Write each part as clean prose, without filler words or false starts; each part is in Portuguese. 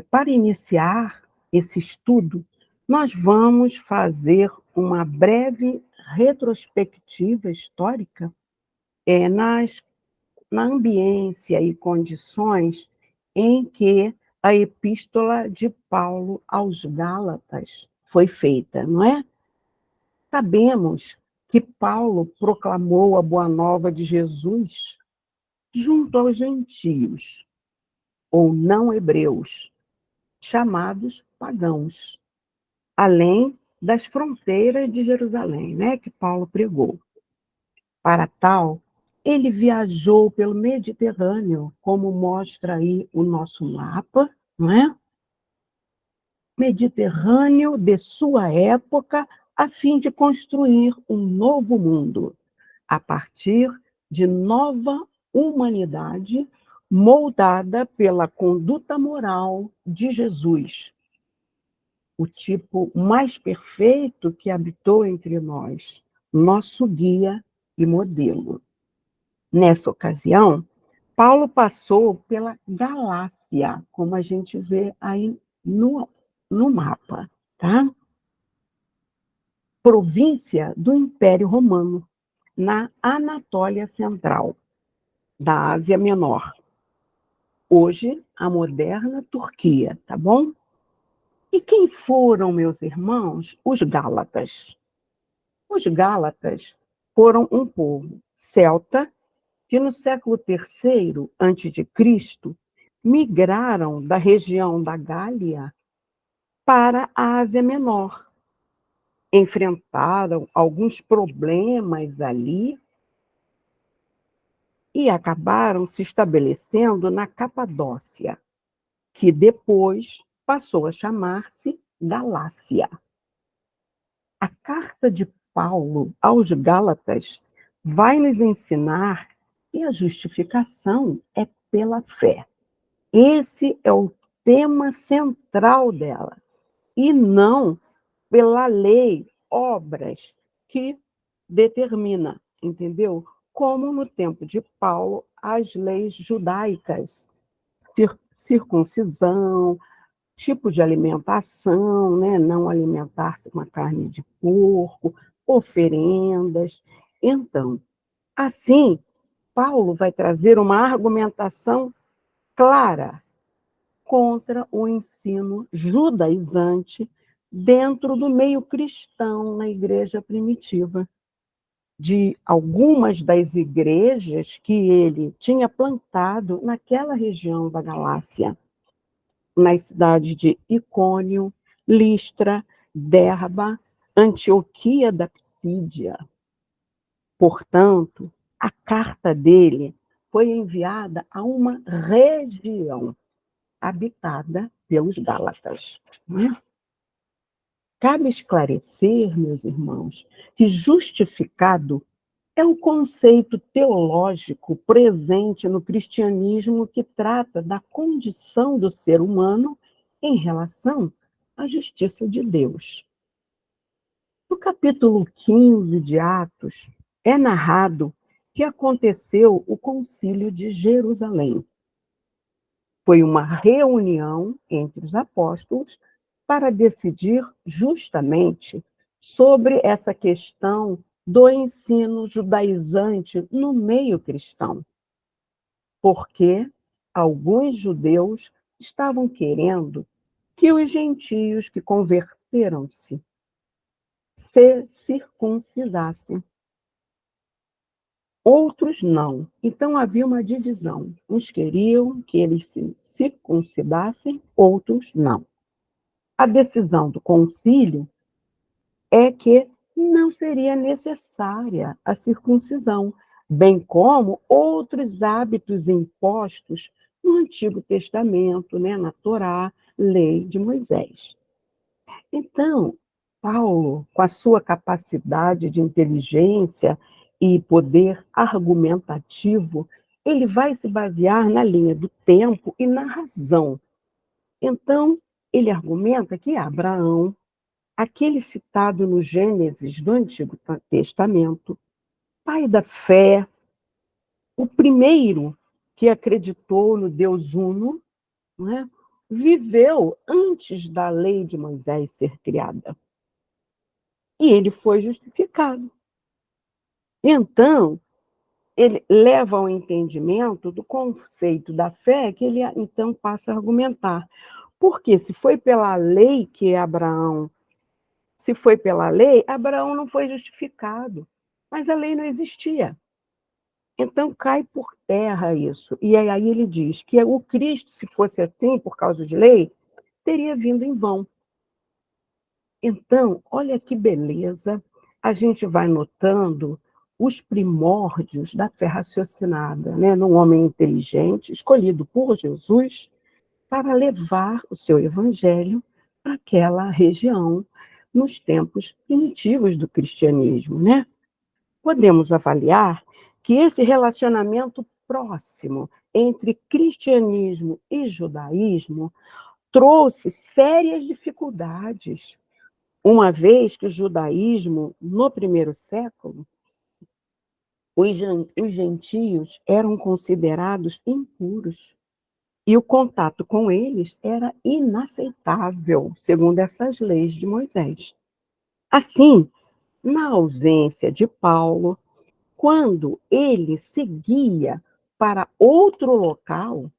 Para iniciar esse estudo, nós vamos fazer uma breve retrospectiva histórica na ambiência e condições em que a epístola de Paulo aos Gálatas foi feita, não é? Sabemos que Paulo proclamou a boa nova de Jesus junto aos gentios, ou não hebreus, chamados pagãos, além das fronteiras de Jerusalém, né, que Paulo pregou. Para tal, ele viajou pelo Mediterrâneo, como mostra aí o nosso mapa, não é? Mediterrâneo de sua época, a fim de construir um novo mundo, a partir de nova humanidade moldada pela conduta moral de Jesus, o tipo mais perfeito que habitou entre nós, nosso guia e modelo. Nessa ocasião, Paulo passou pela Galácia, como a gente vê aí no mapa, tá? Província do Império Romano, na Anatólia Central, da Ásia Menor. Hoje, a moderna Turquia, tá bom? E quem foram, meus irmãos? Os Gálatas. Os Gálatas foram um povo celta que no século III a.C. migraram da região da Gália para a Ásia Menor. Enfrentaram alguns problemas ali e acabaram se estabelecendo na Capadócia, que depois passou a chamar-se Galácia. A carta de Paulo aos Gálatas vai nos ensinar que a justificação é pela fé. Esse é o tema central dela, e não pela lei, obras que determina, entendeu? Como no tempo de Paulo, as leis judaicas, circuncisão, tipo de alimentação, né? Não alimentar-se com a carne de porco, oferendas. Então, assim, Paulo vai trazer uma argumentação clara contra o ensino judaizante dentro do meio cristão na igreja primitiva, de algumas das igrejas que ele tinha plantado naquela região da Galácia, nas cidades de Icônio, Listra, Derba, Antioquia da Psídia. Portanto, a carta dele foi enviada a uma região habitada pelos Gálatas. Né? Cabe esclarecer, meus irmãos, que justificado é um conceito teológico presente no cristianismo que trata da condição do ser humano em relação à justiça de Deus. No capítulo 15 de Atos, é narrado que aconteceu o Concílio de Jerusalém. Foi uma reunião entre os apóstolos para decidir justamente sobre essa questão do ensino judaizante no meio cristão, porque alguns judeus estavam querendo que os gentios que converteram-se se circuncidassem. Outros não. Então havia uma divisão. Uns queriam que eles se circuncidassem, outros não. A decisão do concílio é que não seria necessária a circuncisão, bem como outros hábitos impostos no Antigo Testamento, né, na Torá, lei de Moisés. Então, Paulo, com a sua capacidade de inteligência e poder argumentativo, ele vai se basear na linha do tempo e na razão. Então, ele argumenta que Abraão, aquele citado no Gênesis do Antigo Testamento, pai da fé, o primeiro que acreditou no Deus Uno, não é? viveu antes da lei de Moisés ser criada. E ele foi justificado. Então, ele leva ao entendimento do conceito da fé que ele então passa a argumentar. Porque se foi pela lei que Abraão, se foi pela lei, Abraão não foi justificado. Mas a lei não existia. Então cai por terra isso. E aí ele diz que o Cristo, se fosse assim, por causa de lei, teria vindo em vão. Então, olha que beleza, a gente vai notando os primórdios da fé raciocinada, né? Num homem inteligente, escolhido por Jesus para levar o seu evangelho para aquela região nos tempos primitivos do cristianismo, né? Podemos avaliar que esse relacionamento próximo entre cristianismo e judaísmo trouxe sérias dificuldades, uma vez que o judaísmo, no primeiro século, os gentios eram considerados impuros e o contato com eles era inaceitável, segundo essas leis de Moisés. Assim, na ausência de Paulo, quando ele seguia para outro local,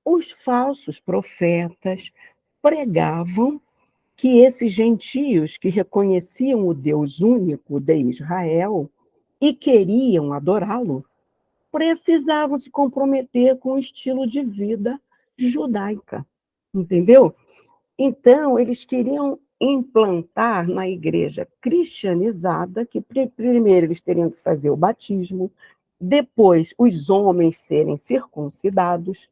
os falsos profetas pregavam que esses gentios que reconheciam o Deus único de Israel e queriam adorá-lo, precisavam se comprometer com o estilo de vida judaica, entendeu? Então, eles queriam implantar na igreja cristianizada, que primeiro eles teriam que fazer o batismo, depois os homens serem circuncidados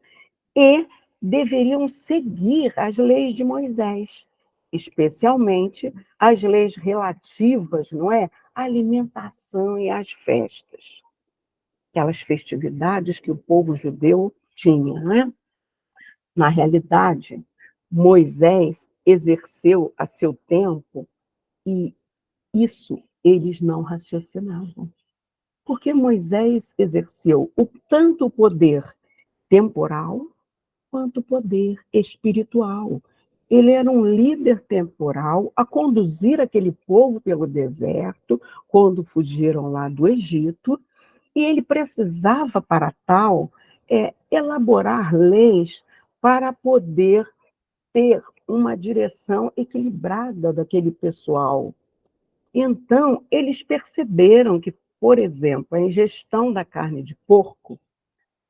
e deveriam seguir as leis de Moisés, especialmente as leis relativas, não é, à alimentação e às festas, aquelas festividades que o povo judeu tinha, não é? Na realidade, Moisés exerceu a seu tempo e isso eles não raciocinavam. Porque Moisés exerceu tanto o poder temporal quanto o poder espiritual. Ele era um líder temporal a conduzir aquele povo pelo deserto, quando fugiram lá do Egito, e ele precisava, para tal, elaborar leis para poder ter uma direção equilibrada daquele pessoal. Então, eles perceberam que, por exemplo, a ingestão da carne de porco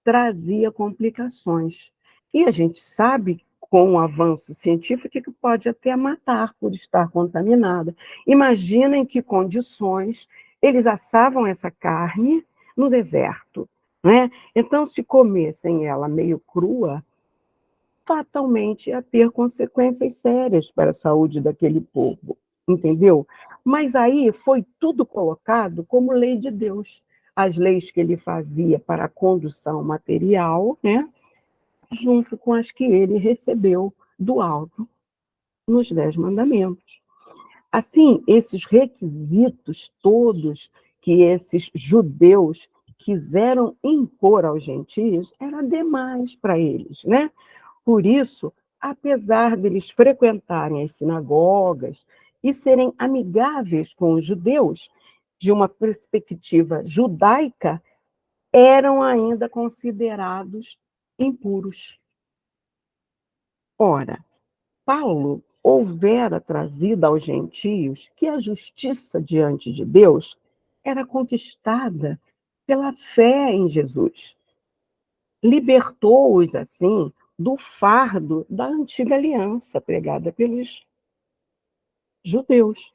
trazia complicações. E a gente sabe, com o avanço científico, que pode até matar por estar contaminada. Imagina em que condições eles assavam essa carne no deserto, né? Então, se comessem ela meio crua, fatalmente a ter consequências sérias para a saúde daquele povo, entendeu? Mas aí foi tudo colocado como lei de Deus. As leis que ele fazia para a condução material, né, junto com as que ele recebeu do alto nos 10 mandamentos. Assim, esses requisitos todos que esses judeus quiseram impor aos gentios era demais para eles, né? Por isso, apesar deles frequentarem as sinagogas e serem amigáveis com os judeus, de uma perspectiva judaica, eram ainda considerados impuros. Ora, Paulo houvera trazido aos gentios que a justiça diante de Deus era conquistada pela fé em Jesus. Libertou-os, assim, do fardo da antiga aliança pregada pelos judeus.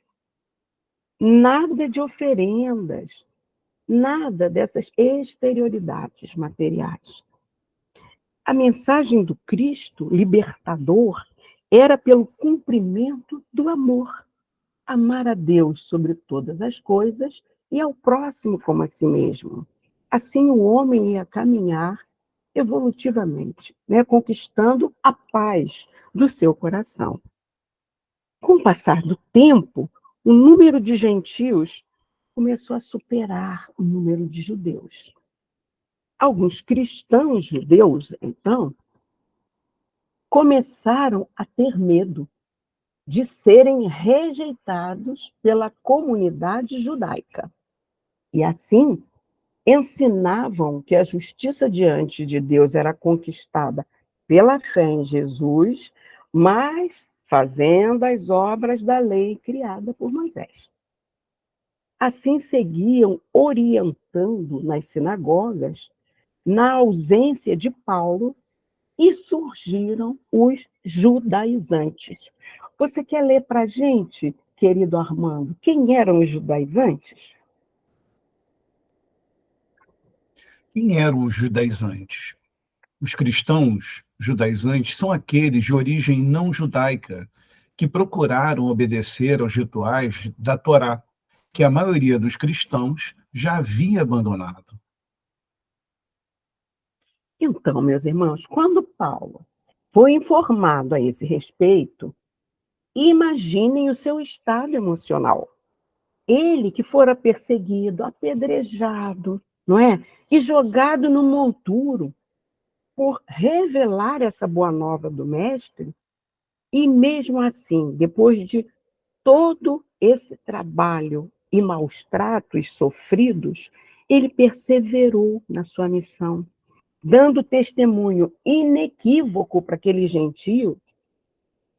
Nada de oferendas, nada dessas exterioridades materiais. A mensagem do Cristo libertador era pelo cumprimento do amor. Amar a Deus sobre todas as coisas e ao próximo como a si mesmo. Assim o homem ia caminhar evolutivamente, né, conquistando a paz do seu coração. Com o passar do tempo, o número de gentios começou a superar o número de judeus. Alguns cristãos judeus, então, começaram a ter medo de serem rejeitados pela comunidade judaica. E assim, ensinavam que a justiça diante de Deus era conquistada pela fé em Jesus, mas fazendo as obras da lei criada por Moisés. Assim seguiam orientando nas sinagogas, na ausência de Paulo, e surgiram os judaizantes. Você quer ler para a gente, querido Armando, quem eram os judaizantes? Quem eram os judaizantes? Os cristãos judaizantes são aqueles de origem não judaica que procuraram obedecer aos rituais da Torá, que a maioria dos cristãos já havia abandonado. Então, meus irmãos, quando Paulo foi informado a esse respeito, imaginem o seu estado emocional. Ele que fora perseguido, apedrejado, não é? E jogado no monturo por revelar essa boa nova do mestre, e mesmo assim, depois de todo esse trabalho e maus tratos sofridos, ele perseverou na sua missão, dando testemunho inequívoco para aquele gentio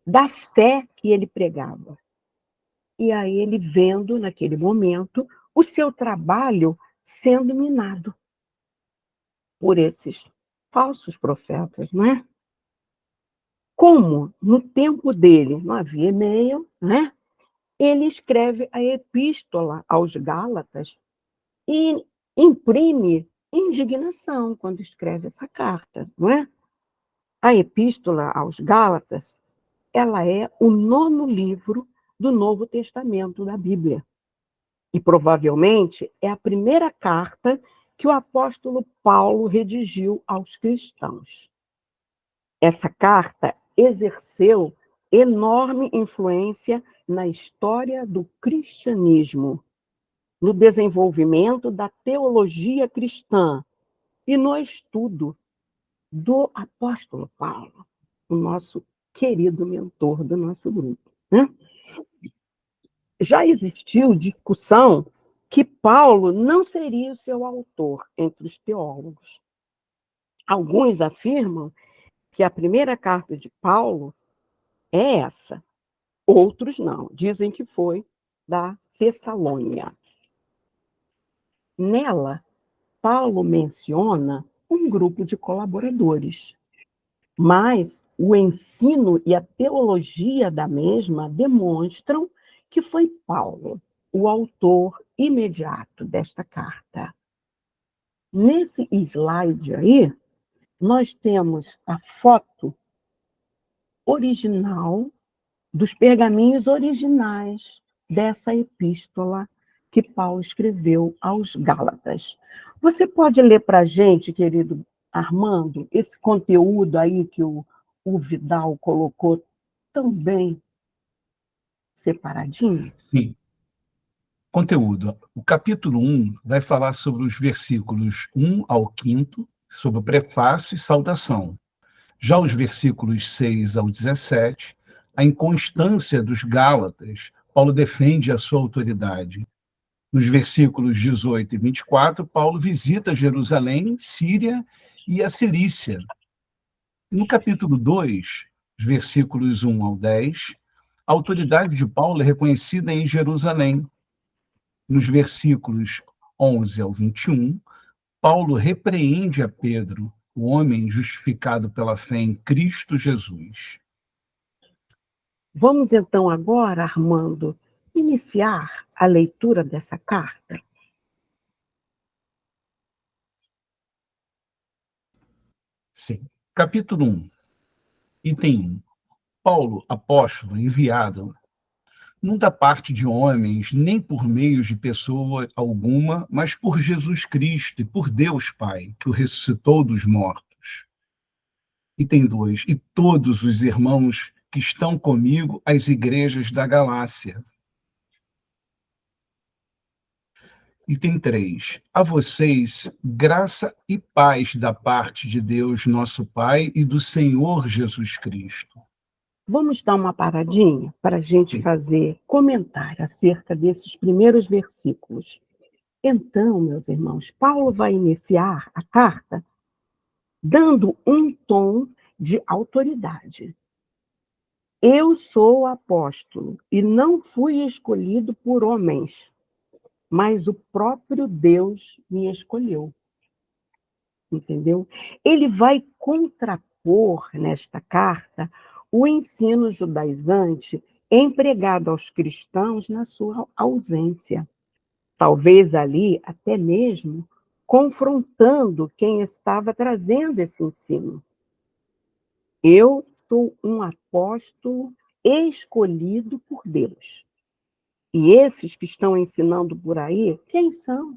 da fé que ele pregava. E aí ele vendo, naquele momento, o seu trabalho sendo minado por esses falsos profetas, não é? Como no tempo dele não havia e-mail, né? Ele escreve a epístola aos Gálatas e imprime indignação quando escreve essa carta, não é? A epístola aos Gálatas, ela é o 9º livro do Novo Testamento da Bíblia. E provavelmente é a primeira carta que o apóstolo Paulo redigiu aos cristãos. Essa carta exerceu enorme influência na história do cristianismo, no desenvolvimento da teologia cristã e no estudo do apóstolo Paulo, o nosso querido mentor do nosso grupo, né? Já existiu discussão que Paulo não seria o seu autor entre os teólogos. Alguns afirmam que a primeira carta de Paulo é essa, outros não, dizem que foi da Tessalônia. Nela, Paulo menciona um grupo de colaboradores, mas o ensino e a teologia da mesma demonstram que foi Paulo o autor imediato desta carta. Nesse slide aí, nós temos a foto original dos pergaminhos originais dessa epístola que Paulo escreveu aos Gálatas. Você pode ler para a gente, querido Armando, esse conteúdo aí que o Vidal colocou tão bem separadinho? Sim. Conteúdo. O capítulo 1 vai falar sobre os versículos 1 ao 5º, sobre o prefácio e saudação. Já os versículos 6 ao 17, a inconstância dos Gálatas, Paulo defende a sua autoridade. Nos versículos 18 e 24, Paulo visita Jerusalém, Síria e a Cilícia. No capítulo 2, versículos 1 ao 10, a autoridade de Paulo é reconhecida em Jerusalém. Nos versículos 11 ao 21, Paulo repreende a Pedro, o homem justificado pela fé em Cristo Jesus. Vamos então agora, Armando, iniciar a leitura dessa carta. Sim. Capítulo 1, item 1. Paulo, apóstolo, enviado, não da parte de homens, nem por meio de pessoa alguma, mas por Jesus Cristo e por Deus Pai, que o ressuscitou dos mortos. Item 2. E todos os irmãos que estão comigo, as igrejas da Galácia. Item 3. A vocês, graça e paz da parte de Deus, nosso Pai, e do Senhor Jesus Cristo. Vamos dar uma paradinha para a gente fazer comentário acerca desses primeiros versículos. Então, meus irmãos, Paulo vai iniciar a carta dando um tom de autoridade. Eu sou apóstolo e não fui escolhido por homens, mas o próprio Deus me escolheu. Entendeu? Ele vai contrapor nesta carta o ensino judaizante empregado aos cristãos na sua ausência. Talvez ali até mesmo confrontando quem estava trazendo esse ensino. Eu sou um apóstolo escolhido por Deus. E esses que estão ensinando por aí, quem são?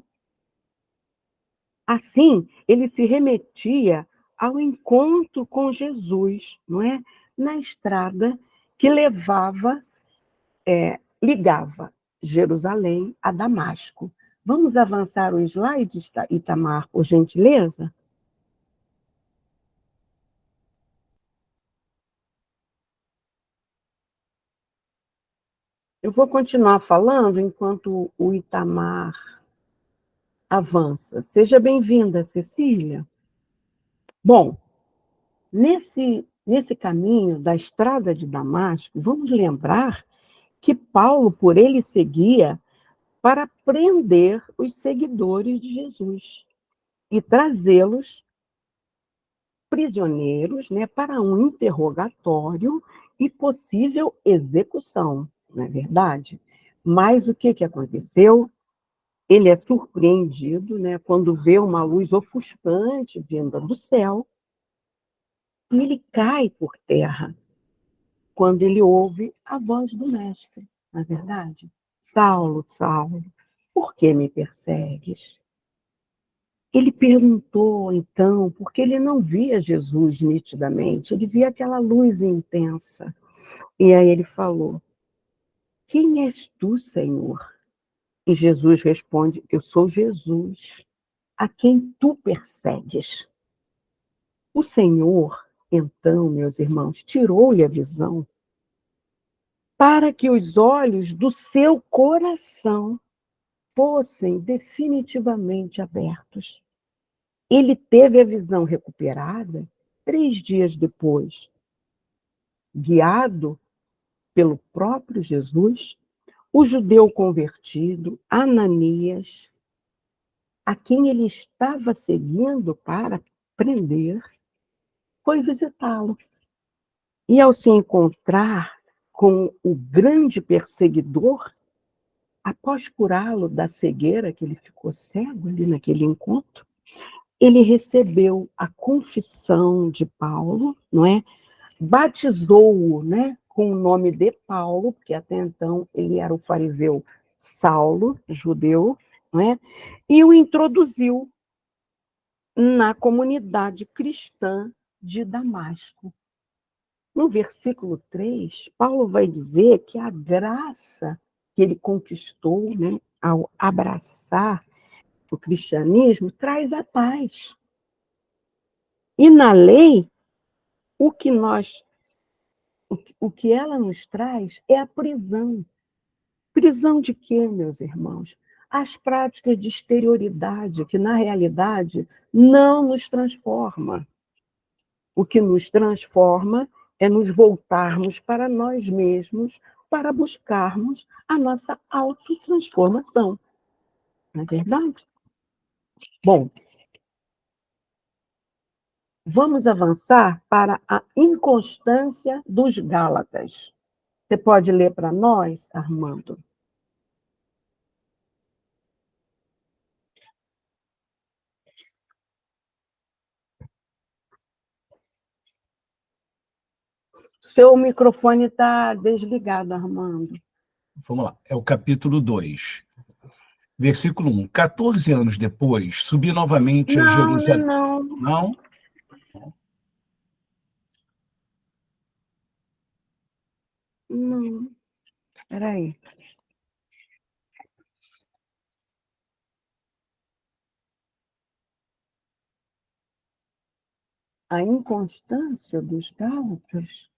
Assim, ele se remetia ao encontro com Jesus, não é? Na estrada que ligava Jerusalém a Damasco. Vamos avançar o slide, Itamar, por gentileza? Eu vou continuar falando enquanto o Itamar avança. Seja bem-vinda, Cecília. Bom, nesse caminho da estrada de Damasco, vamos lembrar que Paulo, por ele seguia para prender os seguidores de Jesus e trazê-los prisioneiros, né, para um interrogatório e possível execução, não é verdade? Mas o que aconteceu? Ele é surpreendido, né, quando vê uma luz ofuscante vinda do céu e ele cai por terra quando ele ouve a voz do mestre, não é verdade? Saulo, Saulo, por que me persegues? Ele perguntou, então, porque ele não via Jesus nitidamente, ele via aquela luz intensa. E aí ele falou: Quem és tu, Senhor? E Jesus responde: Eu sou Jesus, a quem tu persegues. O Senhor, então, meus irmãos, tirou-lhe a visão para que os olhos do seu coração fossem definitivamente abertos. Ele teve a visão recuperada 3 dias depois, guiado pelo próprio Jesus, o judeu convertido, Ananias, a quem ele estava seguindo para prender, foi visitá-lo. E ao se encontrar com o grande perseguidor, após curá-lo da cegueira, que ele ficou cego ali naquele encontro, ele recebeu a confissão de Paulo, não é? Batizou-o, né, com o nome de Paulo, porque até então ele era o fariseu Saulo, judeu, não é? E o introduziu na comunidade cristã de Damasco. No versículo 3, Paulo vai dizer que a graça que ele conquistou, né, ao abraçar o cristianismo traz a paz. E na lei, o que nós o que ela nos traz é a prisão. Prisão de quê, meus irmãos? As práticas de exterioridade, que na realidade não nos transforma. O que nos transforma é nos voltarmos para nós mesmos, para buscarmos a nossa autotransformação. Não é verdade? Bom, vamos avançar para a inconstância dos Gálatas. Você pode ler para nós, Armando? Seu microfone está desligado, Armando. Vamos lá, é o capítulo 2, versículo 1. 14 anos depois, subi novamente a Não, Jerusalém. não, Não? não. Espera aí. a inconstância dos Gálatas.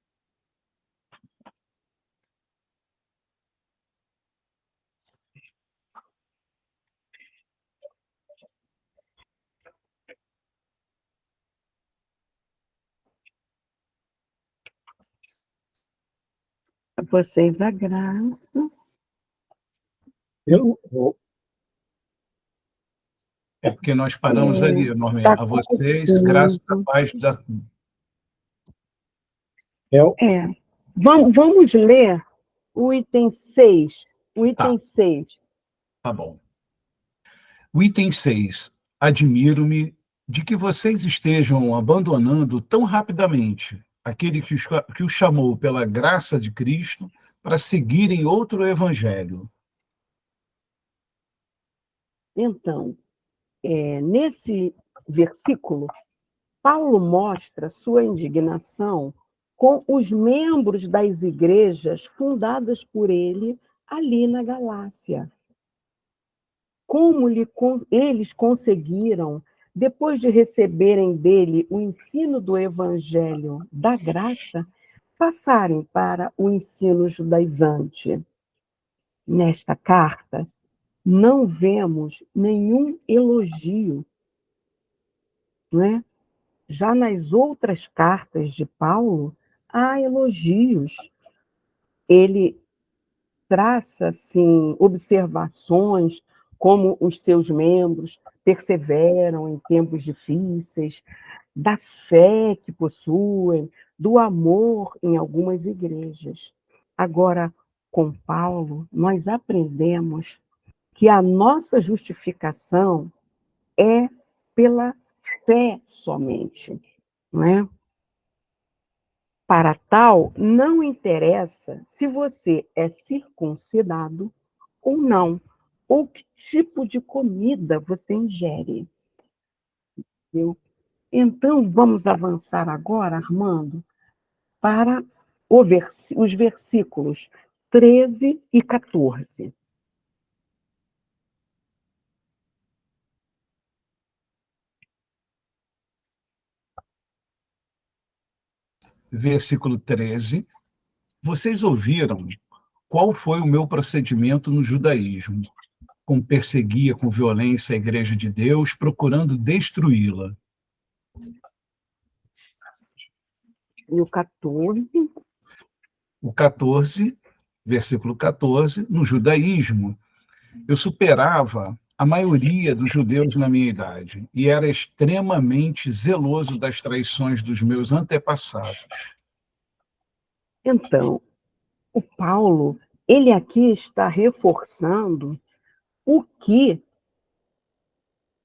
A vocês a graça. É porque nós paramos ali, Norminha. Tá A vocês, confuso. graças à paz da... Vamos ler o item 6. O item 6. Tá bom. O item 6. Admiro-me de que vocês estejam abandonando tão rapidamente aquele que o chamou pela graça de Cristo para seguirem outro evangelho. Então, nesse versículo, Paulo mostra sua indignação com os membros das igrejas fundadas por ele ali na Galácia. Como eles conseguiram, depois de receberem dele o ensino do evangelho da graça, passarem para o ensino judaizante. Nesta carta, não vemos nenhum elogio, não é? Já nas outras cartas de Paulo, há elogios. Ele traça, assim, observações como os seus membros perseveram em tempos difíceis, da fé que possuem, do amor em algumas igrejas. Agora, com Paulo, nós aprendemos que a nossa justificação é pela fé somente, não é? Para tal, não interessa se você é circuncidado ou não, ou que tipo de comida você ingere. Entendeu? Então, vamos avançar agora, Armando, para os versículos 13 e 14. Versículo 13. Vocês ouviram qual foi o meu procedimento no judaísmo, como perseguia com violência a igreja de Deus, procurando destruí-la. E o 14. O 14, versículo 14, no judaísmo, eu superava a maioria dos judeus na minha idade e era extremamente zeloso das traições dos meus antepassados. Então, o Paulo, ele aqui está reforçando o que,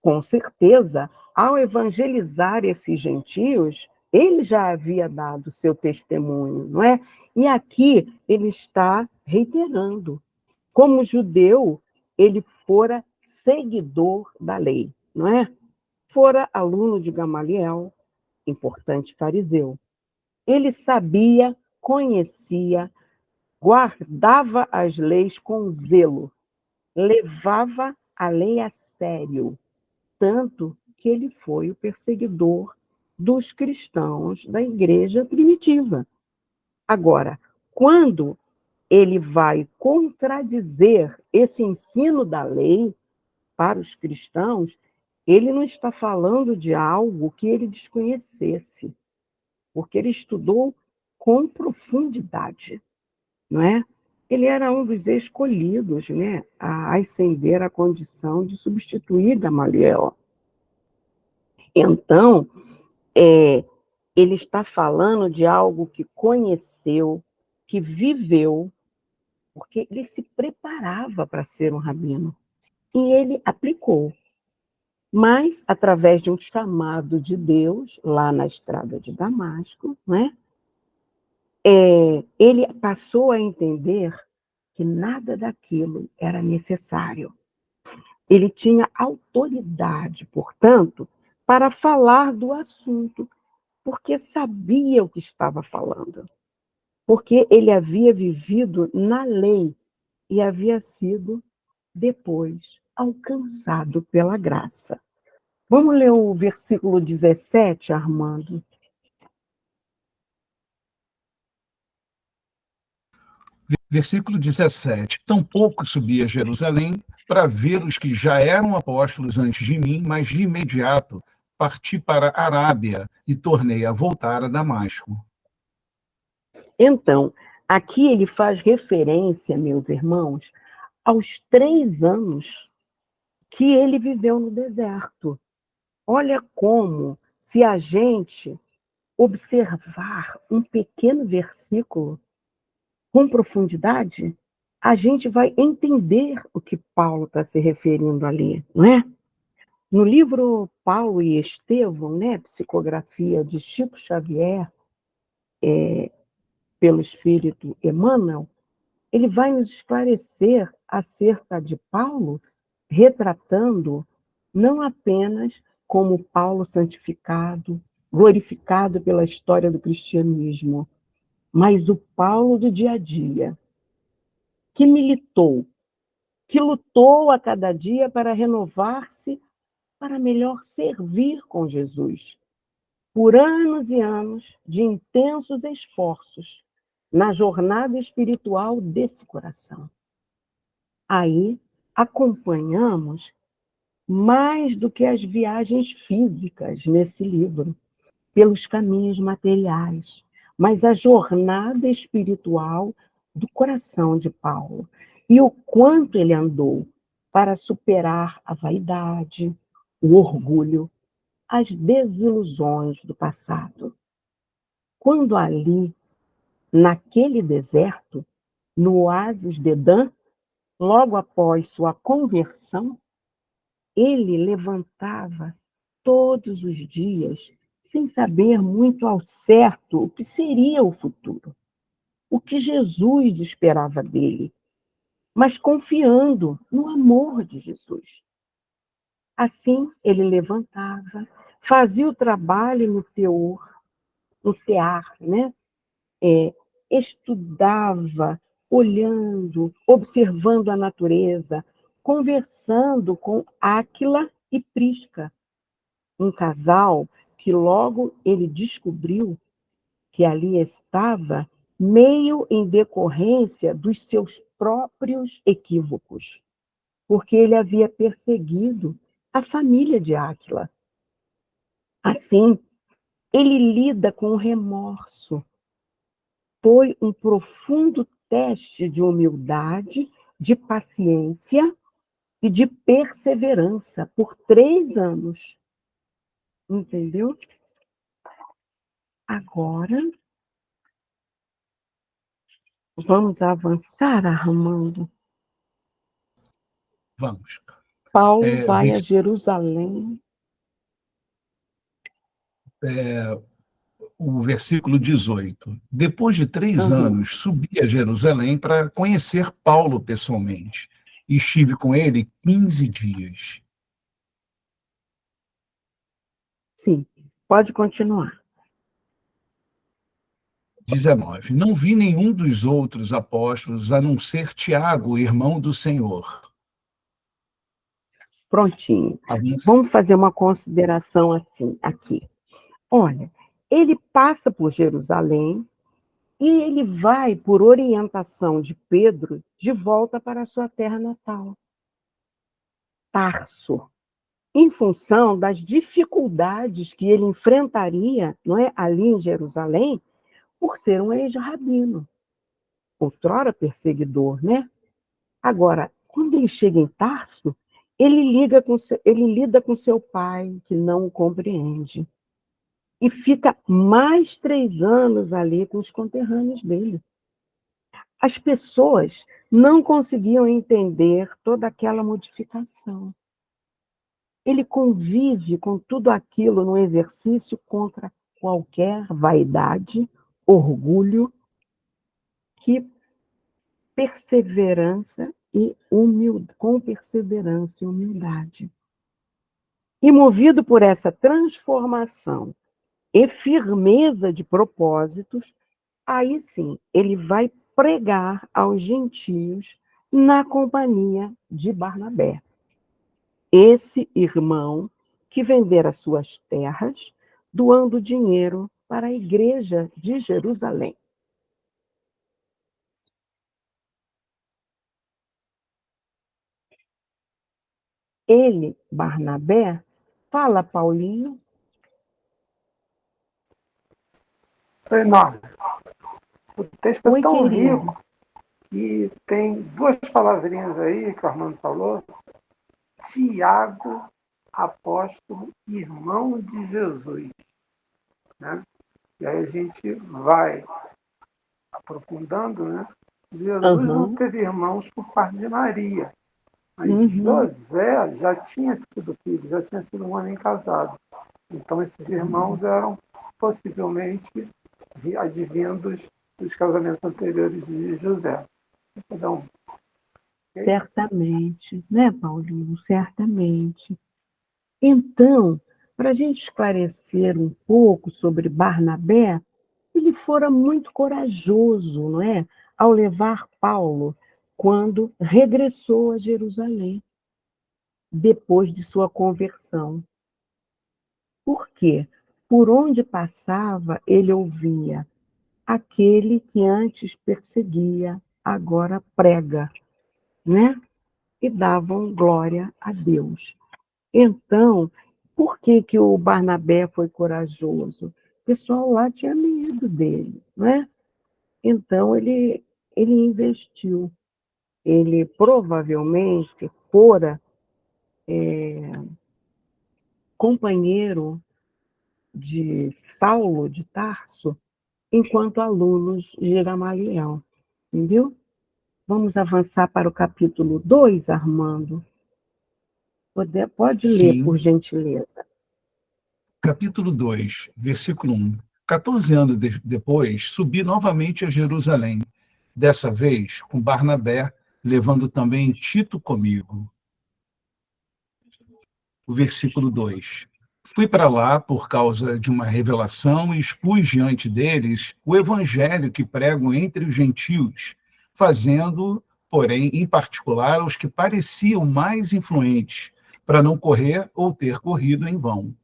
com certeza, ao evangelizar esses gentios, ele já havia dado seu testemunho, não é? E aqui ele está reiterando. Como judeu, ele fora seguidor da lei, não é? Fora aluno de Gamaliel, importante fariseu. Ele sabia, conhecia, guardava as leis com zelo, levava a lei a sério, tanto que ele foi o perseguidor dos cristãos da igreja primitiva. Agora, quando ele vai contradizer esse ensino da lei para os cristãos, ele não está falando de algo que ele desconhecesse, porque ele estudou com profundidade, não é? Ele era um dos escolhidos, né, a ascender à condição de substituir Gamaliel. Então, ele está falando de algo que conheceu, que viveu, porque ele se preparava para ser um rabino. E ele aplicou. Mas, através de um chamado de Deus, lá na estrada de Damasco, né, ele passou a entender que nada daquilo era necessário. Ele tinha autoridade, portanto, para falar do assunto, porque sabia o que estava falando. Porque ele havia vivido na lei e havia sido, depois, alcançado pela graça. Vamos ler o versículo 17, Armando? Versículo 17. Tampouco subi a Jerusalém para ver os que já eram apóstolos antes de mim, mas de imediato parti para a Arábia e tornei a voltar a Damasco. Então, aqui ele faz referência, meus irmãos, aos 3 anos que ele viveu no deserto. Olha como, se a gente observar um pequeno versículo com profundidade, a gente vai entender o que Paulo está se referindo ali, não é? No livro Paulo e Estevão, né, psicografia de Chico Xavier, pelo Espírito Emmanuel, ele vai nos esclarecer acerca de Paulo, retratando não apenas como Paulo santificado, glorificado pela história do cristianismo, mas o Paulo do dia a dia, que militou, que lutou a cada dia para renovar-se, para melhor servir com Jesus, por anos e anos de intensos esforços na jornada espiritual desse coração. Aí acompanhamos mais do que as viagens físicas nesse livro, pelos caminhos materiais, mas a jornada espiritual do coração de Paulo e o quanto ele andou para superar a vaidade, o orgulho, as desilusões do passado. Quando ali, naquele deserto, no oásis de Dan, logo após sua conversão, ele levantava todos os dias, sem saber muito ao certo o que seria o futuro, o que Jesus esperava dele, mas confiando no amor de Jesus. Assim, ele levantava, fazia o trabalho no tear, né? Estudava, olhando, observando a natureza, conversando com Áquila e Prisca, um casal que logo ele descobriu que ali estava meio em decorrência dos seus próprios equívocos, porque ele havia perseguido a família de Áquila. Assim, ele lida com o remorso. Foi um profundo teste de humildade, de paciência e de perseverança por 3 anos. Entendeu? Agora, vamos avançar, Armando. Vamos. Paulo vai a Jerusalém. O versículo 18. Depois de 3 anos, Uhum. subi a Jerusalém para conhecer Paulo pessoalmente. E estive com ele 15 dias. Sim, pode continuar. 19. Não vi nenhum dos outros apóstolos, a não ser Tiago, irmão do Senhor. Prontinho. Avança. Vamos fazer uma consideração assim, aqui. Olha, ele passa por Jerusalém e ele vai, por orientação de Pedro, de volta para a sua terra natal, Tarso, em função das dificuldades que ele enfrentaria, não é, ali em Jerusalém, por ser um ex-rabino, outrora perseguidor, né? Agora, quando ele chega em Tarso, ele lida com seu pai, que não o compreende, e fica mais 3 anos ali com os conterrâneos dele. As pessoas não conseguiam entender toda aquela modificação. Ele convive com tudo aquilo no exercício contra qualquer vaidade, orgulho, que perseverança e humildade, com perseverança e humildade. E movido por essa transformação e firmeza de propósitos, aí sim, ele vai pregar aos gentios na companhia de Barnabé. Esse irmão que vendera suas terras, doando dinheiro para a igreja de Jerusalém. ele, Barnabé, fala, Paulinho. Foi enorme. O texto é Oi, tão querido. rico que tem duas palavrinhas aí que o Armando falou. Tiago, apóstolo, irmão de Jesus. Né? E aí a gente vai aprofundando, né? Jesus não Aham. teve irmãos por parte de Maria, mas Uhum. José já tinha tido filho, já tinha sido um homem casado. Então esses irmãos eram possivelmente advindos dos casamentos anteriores de José. Cada um. Certamente, né, Paulinho? Certamente. Então, para a gente esclarecer um pouco sobre Barnabé, ele fora muito corajoso, não é? Ao levar Paulo quando regressou a Jerusalém, depois de sua conversão. Por quê? Por onde passava, ele ouvia: aquele que antes perseguia, agora prega, né? E davam glória a Deus. Então, por que que o Barnabé foi corajoso? O pessoal lá tinha medo dele, né? Então, ele investiu. Ele provavelmente fora companheiro de Saulo de Tarso enquanto alunos de Gamaliel, entendeu? Vamos avançar para o capítulo 2, Armando. Pode ler, por Sim. gentileza. Capítulo 2, versículo 1. 14 anos depois, subi novamente a Jerusalém, dessa vez com Barnabé, levando também Tito comigo. O versículo 2. Fui para lá por causa de uma revelação e expus diante deles o evangelho que prego entre os gentios, fazendo, porém, em particular, os que pareciam mais influentes, para não correr ou ter corrido em vão.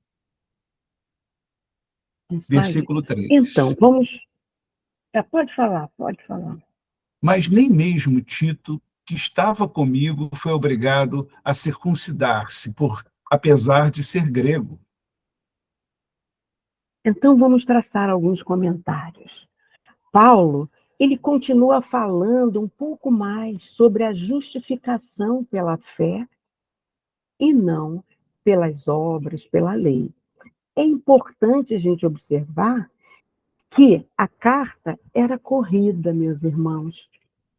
Isso aí. Versículo Então, 3. vamos. Pode falar, pode falar. Mas nem mesmo Tito, que estava comigo, foi obrigado a circuncidar-se, apesar de ser grego. Então, vamos traçar alguns comentários. Paulo, ele continua falando um pouco mais sobre a justificação pela fé e não pelas obras, pela lei. É importante a gente observar que a carta era corrida, meus irmãos,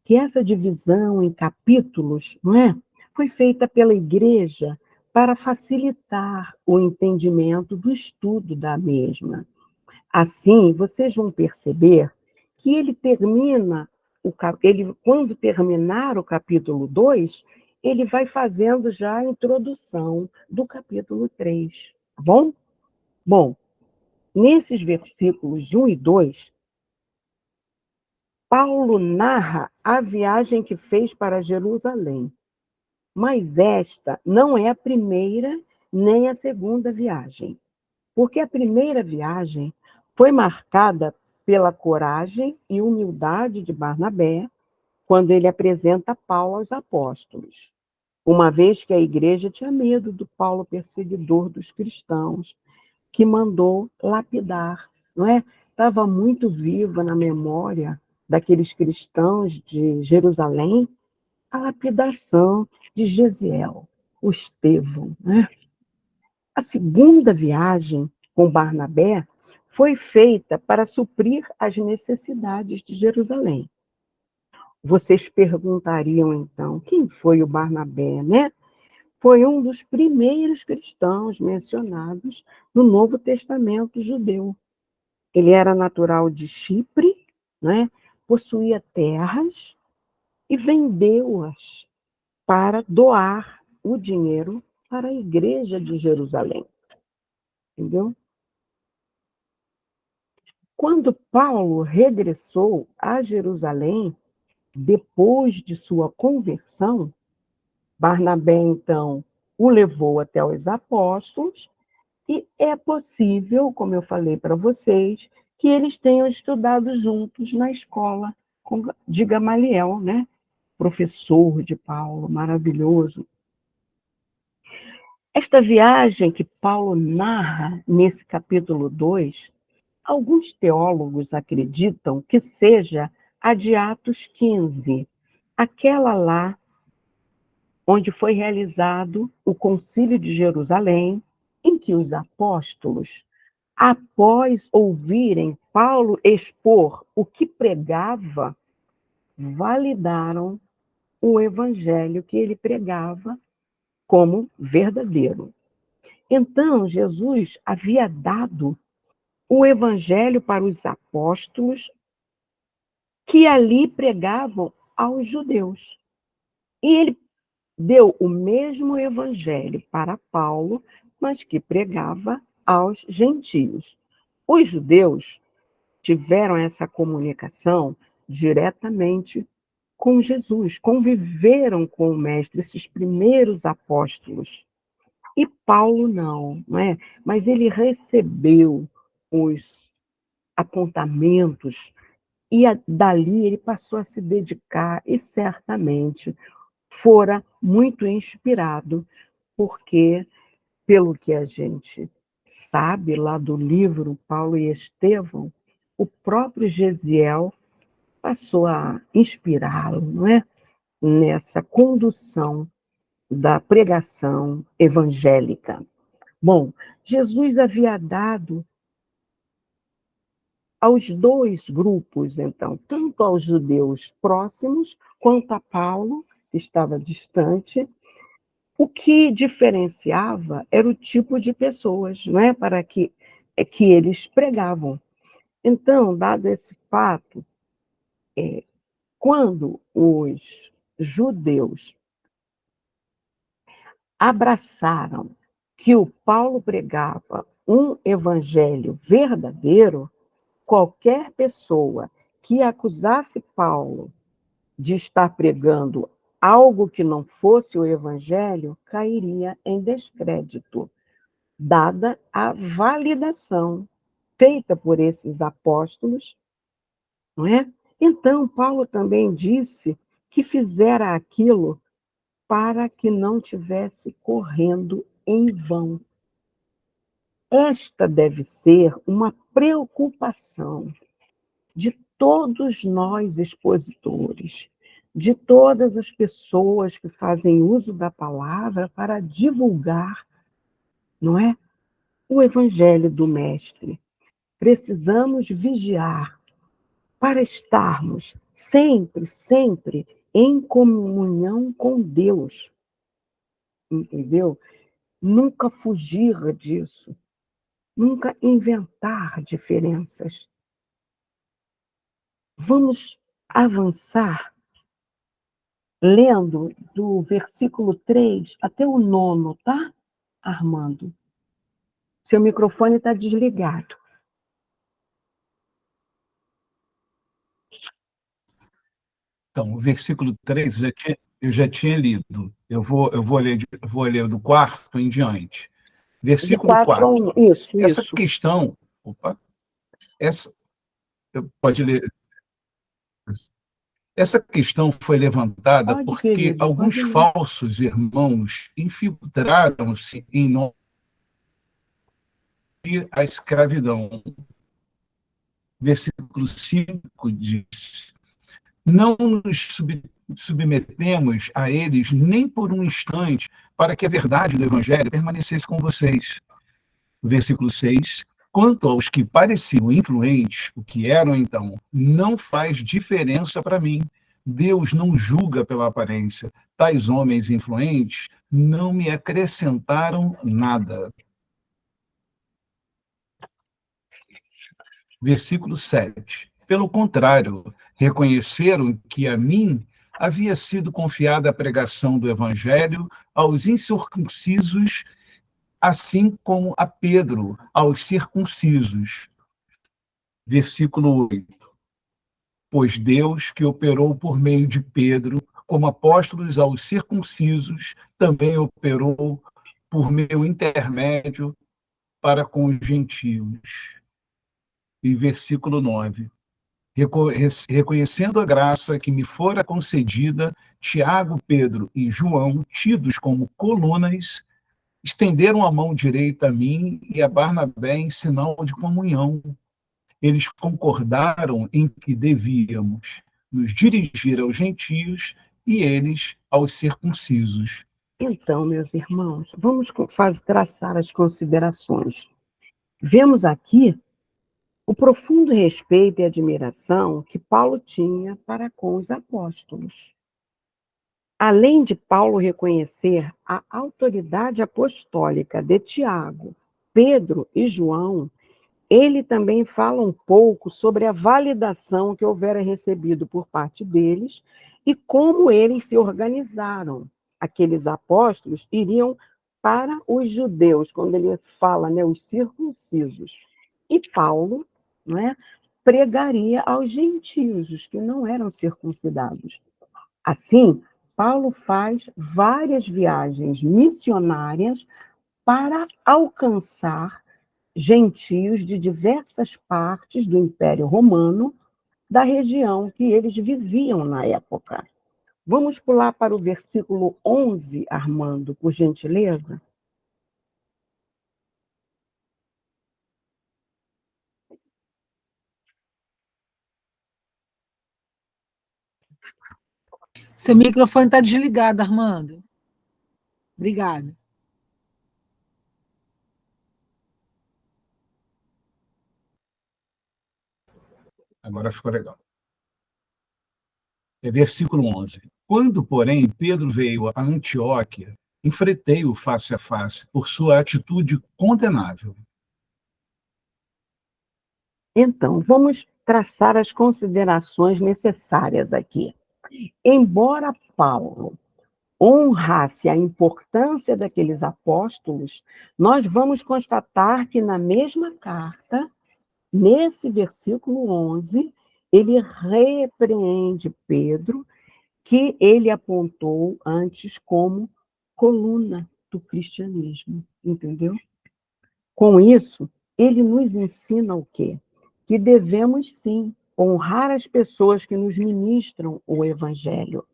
que essa divisão em capítulos, não é? Foi feita pela igreja para facilitar o entendimento do estudo da mesma. Assim, vocês vão perceber que ele termina, quando terminar o capítulo 2, ele vai fazendo já a introdução do capítulo 3, tá bom? Bom, nesses versículos 1 e 2, Paulo narra a viagem que fez para Jerusalém, mas esta não é a primeira nem a segunda viagem, porque a primeira viagem foi marcada pela coragem e humildade de Barnabé, quando ele apresenta Paulo aos apóstolos, uma vez que a igreja tinha medo do Paulo perseguidor dos cristãos, que mandou lapidar, não é? Estava muito viva na memória daqueles cristãos de Jerusalém a lapidação de Gesiel, o Estevão, né? A segunda viagem com Barnabé foi feita para suprir as necessidades de Jerusalém. Vocês perguntariam, então, quem foi o Barnabé, né? Foi um dos primeiros cristãos mencionados no Novo Testamento judeu. Ele era natural de Chipre, né? Possuía terras e vendeu-as para doar o dinheiro para a igreja de Jerusalém. Entendeu? Quando Paulo regressou a Jerusalém, depois de sua conversão, Barnabé, então, o levou até os apóstolos, e é possível, como eu falei para vocês, que eles tenham estudado juntos na escola de Gamaliel, né? Professor de Paulo, maravilhoso. Esta viagem que Paulo narra nesse capítulo 2, alguns teólogos acreditam que seja a de Atos 15, aquela lá onde foi realizado o Concílio de Jerusalém, em que os apóstolos, após ouvirem Paulo expor o que pregava, validaram o evangelho que ele pregava como verdadeiro. Então, Jesus havia dado o evangelho para os apóstolos que ali pregavam aos judeus. E ele deu o mesmo evangelho para Paulo, mas que pregava aos gentios. Os judeus tiveram essa comunicação diretamente com Jesus, conviveram com o Mestre, esses primeiros apóstolos. E Paulo não é? Mas ele recebeu os apontamentos e dali ele passou a se dedicar e certamente fora muito inspirado, porque, pelo que a gente sabe lá do livro Paulo e Estevão, o próprio Gesiel passou a inspirá-lo, não é? Nessa condução da pregação evangélica. Bom, Jesus havia dado aos dois grupos, então, tanto aos judeus próximos, quanto a Paulo, que estava distante, o que diferenciava era o tipo de pessoas, não é? Para que eles pregavam. Então, dado esse fato, quando os judeus abraçaram que o Paulo pregava um evangelho verdadeiro, qualquer pessoa que acusasse Paulo de estar pregando algo que não fosse o evangelho cairia em descrédito, dada a validação feita por esses apóstolos, não é? Então, Paulo também disse que fizera aquilo para que não tivesse correndo em vão. Esta deve ser uma preocupação de todos nós expositores, de todas as pessoas que fazem uso da palavra para divulgar, não é? O evangelho do Mestre. Precisamos vigiar para estarmos sempre, sempre em comunhão com Deus. Entendeu? Nunca fugir disso. Nunca inventar diferenças. Vamos avançar lendo do versículo 3 até o 9, tá, Armando? Seu microfone está desligado. Então, o versículo 3 eu já tinha lido. Eu vou ler do 4 em diante. De Versículo 4 a 4. 1. Isso. Essa questão... pode ler. Essa questão foi levantada Pode, porque querido, alguns pode ler. falsos irmãos infiltraram-se em nós a escravidão. Versículo 5 diz: não nos submetemos a eles nem por um instante, para que a verdade do Evangelho permanecesse com vocês. Versículo 6: quanto aos que pareciam influentes, o que eram então, não faz diferença para mim. Deus não julga pela aparência. Tais homens influentes não me acrescentaram nada. Versículo 7. Pelo contrário, reconheceram que a mim havia sido confiada a pregação do Evangelho aos incircuncisos, assim como a Pedro aos circuncisos. Versículo 8. Pois Deus, que operou por meio de Pedro, como apóstolos aos circuncisos, também operou por meu intermédio para com os gentios. E versículo 9. Reconhecendo a graça que me fora concedida, Tiago, Pedro e João, tidos como colunas, Estenderam a mão direita a mim e a Barnabé em sinal de comunhão. Eles concordaram em que devíamos nos dirigir aos gentios e eles aos circuncisos. Então, meus irmãos, vamos traçar as considerações. Vemos aqui o profundo respeito e admiração que Paulo tinha para com os apóstolos. Além de Paulo reconhecer a autoridade apostólica de Tiago, Pedro e João, ele também fala um pouco sobre a validação que houvera recebido por parte deles e como eles se organizaram. Aqueles apóstolos iriam para os judeus, quando ele fala, né, os circuncisos. E Paulo, né, pregaria aos gentios, os que não eram circuncidados. Assim, Paulo faz várias viagens missionárias para alcançar gentios de diversas partes do Império Romano, da região que eles viviam na época. Vamos pular para o versículo 11, Armando, por gentileza? Seu microfone está desligado, Armando. Obrigada. Agora ficou legal. Versículo 11. Quando, porém, Pedro veio a Antioquia, enfrentei-o face a face por sua atitude condenável. Então, vamos traçar as considerações necessárias aqui. Embora Paulo honrasse a importância daqueles apóstolos, nós vamos constatar que na mesma carta, nesse versículo 11, ele repreende Pedro, que ele apontou antes como coluna do cristianismo, entendeu? Com isso, ele nos ensina o quê? Que devemos, sim, honrar as pessoas que nos ministram o evangelho,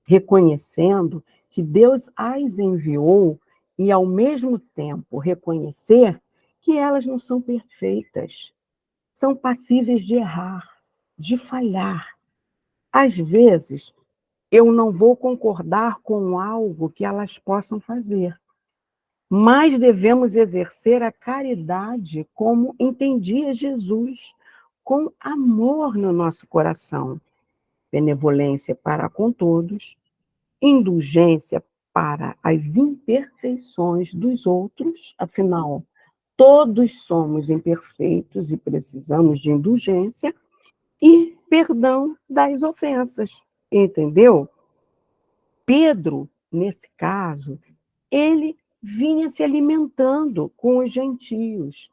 reconhecendo que Deus as enviou e, ao mesmo tempo, reconhecer que elas não são perfeitas, são passíveis de errar, de falhar. Às vezes, eu não vou concordar com algo que elas possam fazer, mas devemos exercer a caridade como entendia Jesus, com amor no nosso coração, benevolência para com todos, indulgência para as imperfeições dos outros, afinal, todos somos imperfeitos e precisamos de indulgência, e perdão das ofensas, entendeu? Pedro, nesse caso, ele vinha se alimentando com os gentios,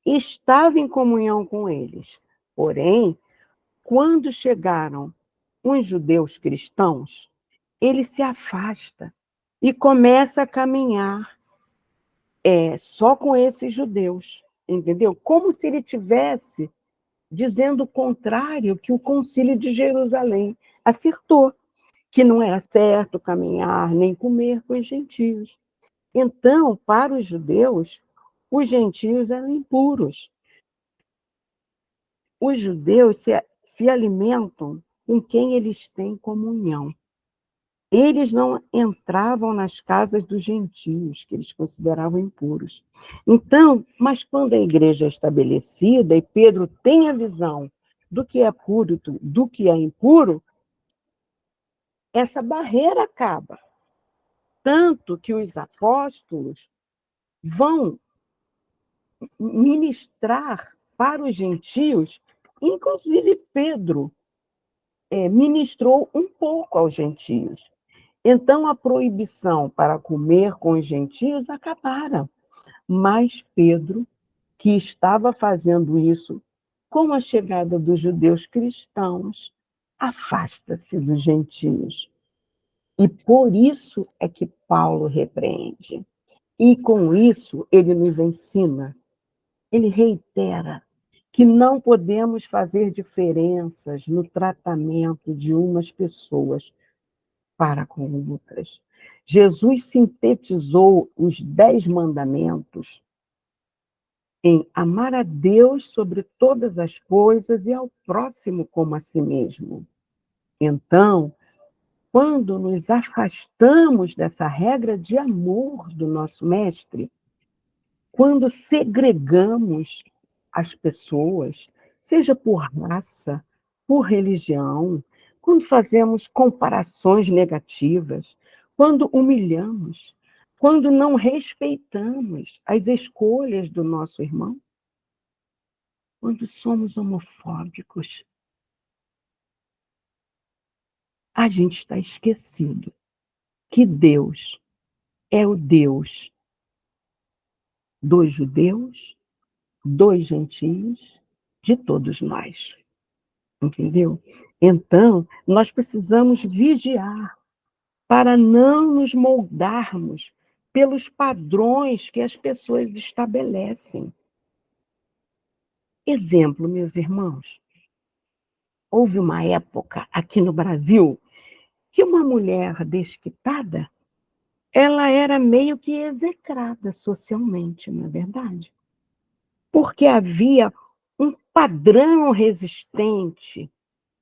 estava em comunhão com eles. Porém, quando chegaram os judeus cristãos, ele se afasta e começa a caminhar só com esses judeus, entendeu? Como se ele tivesse dizendo o contrário que o Concílio de Jerusalém acertou, que não era certo caminhar nem comer com os gentios. Então, para os judeus, os gentios eram impuros. Os judeus se alimentam com quem eles têm comunhão. Eles não entravam nas casas dos gentios, que eles consideravam impuros. Então, mas quando a igreja é estabelecida e Pedro tem a visão do que é puro, do que é impuro, essa barreira acaba. Tanto que os apóstolos vão ministrar para os gentios, inclusive Pedro ministrou um pouco aos gentios. Então, a proibição para comer com os gentios acabara. Mas Pedro, que estava fazendo isso com a chegada dos judeus cristãos, afasta-se dos gentios. E por isso é que Paulo repreende. E com isso ele nos ensina, ele reitera que não podemos fazer diferenças no tratamento de umas pessoas para com outras. Jesus sintetizou os 10 mandamentos em amar a Deus sobre todas as coisas e ao próximo como a si mesmo. Então, quando nos afastamos dessa regra de amor do nosso mestre, quando segregamos as pessoas, seja por raça, por religião, quando fazemos comparações negativas, quando humilhamos, quando não respeitamos as escolhas do nosso irmão, quando somos homofóbicos, a gente está esquecido que Deus é o Deus dos judeus, dos gentios, de todos nós. Entendeu? Então, nós precisamos vigiar para não nos moldarmos pelos padrões que as pessoas estabelecem. Exemplo, meus irmãos, houve uma época aqui no Brasil que uma mulher desquitada, ela era meio que execrada socialmente, não é verdade? Porque havia um padrão resistente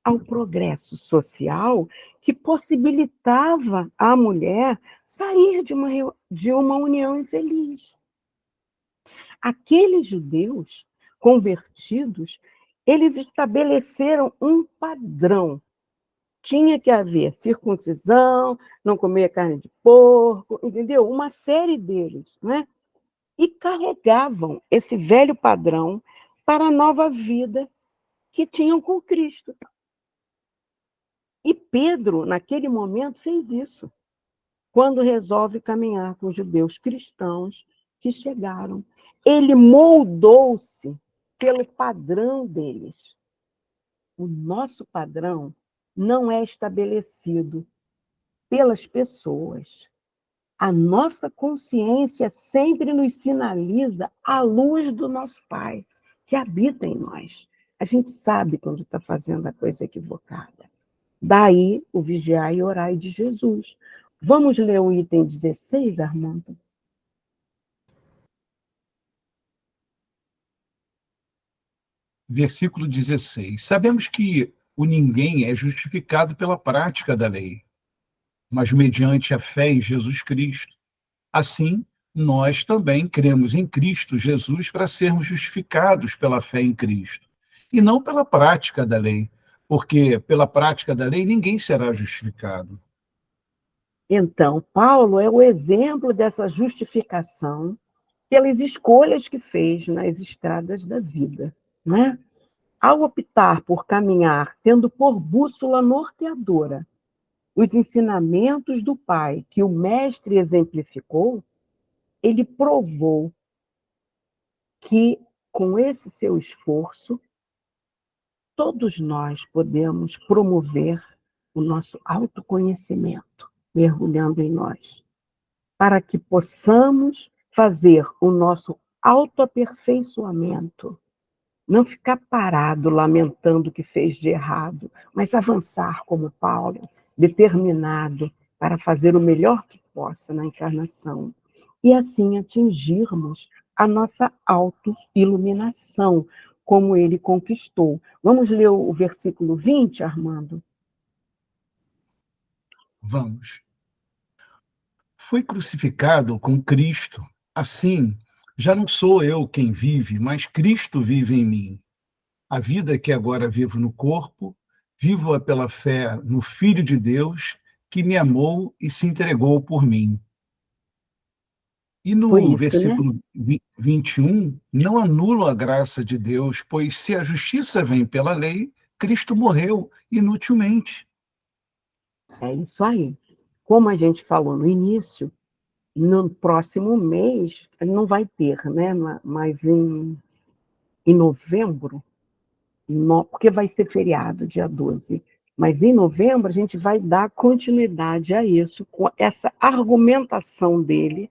ao progresso social que possibilitava à mulher sair de uma união infeliz. Aqueles judeus convertidos, eles estabeleceram um padrão. Tinha que haver circuncisão, não comer carne de porco, entendeu? Uma série deles, né? E carregavam esse velho padrão para a nova vida que tinham com Cristo. E Pedro, naquele momento, fez isso, quando resolve caminhar com os judeus cristãos que chegaram. Ele moldou-se pelo padrão deles. O nosso padrão não é estabelecido pelas pessoas. A nossa consciência sempre nos sinaliza a luz do nosso Pai, que habita em nós. A gente sabe quando está fazendo a coisa equivocada. Daí o vigiar e orar de Jesus. Vamos ler o item 16, Armando? Versículo 16. Sabemos que o ninguém é justificado pela prática da lei, mas mediante a fé em Jesus Cristo. Assim, nós também cremos em Cristo Jesus para sermos justificados pela fé em Cristo, e não pela prática da lei, porque pela prática da lei ninguém será justificado. Então, Paulo é o exemplo dessa justificação pelas escolhas que fez nas estradas da vida, né? Ao optar por caminhar, tendo por bússola norteadora os ensinamentos do Pai que o Mestre exemplificou, ele provou que, com esse seu esforço, todos nós podemos promover o nosso autoconhecimento, mergulhando em nós, para que possamos fazer o nosso autoaperfeiçoamento, não ficar parado lamentando o que fez de errado, mas avançar como Paulo, determinado para fazer o melhor que possa na encarnação, e assim atingirmos a nossa autoiluminação, como ele conquistou. Vamos ler o versículo 20, Armando? Vamos. Fui crucificado com Cristo. Assim, já não sou eu quem vive, mas Cristo vive em mim. A vida que agora vivo no corpo, vivo-a pela fé no Filho de Deus, que me amou e se entregou por mim. E Por no isso, né? versículo 21, não anulo a graça de Deus, pois se a justiça vem pela lei, Cristo morreu inutilmente. É isso aí. Como a gente falou no início, no próximo mês não vai ter, né? Mas em novembro, porque vai ser feriado, dia 12. Mas em novembro a gente vai dar continuidade a isso, com essa argumentação dele,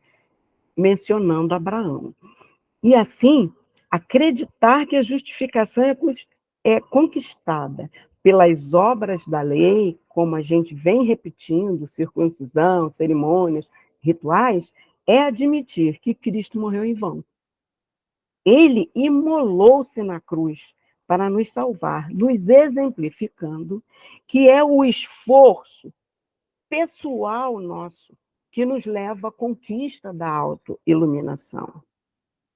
mencionando Abraão. E assim, acreditar que a justificação é conquistada pelas obras da lei, como a gente vem repetindo, circuncisão, cerimônias, rituais, é admitir que Cristo morreu em vão. Ele imolou-se na cruz para nos salvar, nos exemplificando que é o esforço pessoal nosso que nos leva à conquista da autoiluminação.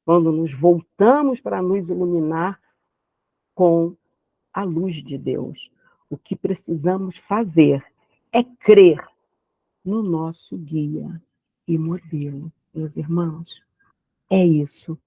Quando nos voltamos para nos iluminar com a luz de Deus. O que precisamos fazer é crer no nosso guia e modelo, meus irmãos. É isso